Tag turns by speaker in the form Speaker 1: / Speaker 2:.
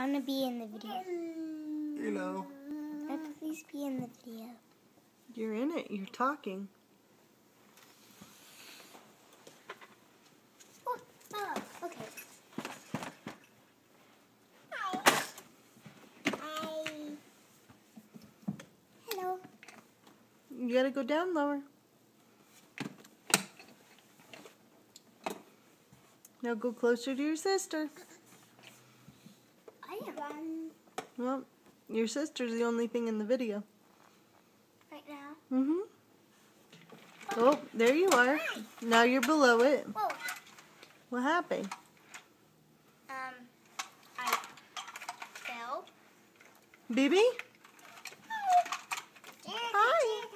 Speaker 1: I want to be in the video.
Speaker 2: You know.
Speaker 1: Please be in the video.
Speaker 3: You're in it. You're talking.
Speaker 1: Oh, okay. Hi. Hello.
Speaker 3: You gotta go down lower. Now go closer to your sister.
Speaker 1: I am.
Speaker 3: Well, your sister's the only thing in the video.
Speaker 1: Right now?
Speaker 3: Mm-hmm. Oh, there you are. Now you're below it.
Speaker 1: Whoa.
Speaker 3: What happened?
Speaker 1: I fell.
Speaker 3: BB? Hi.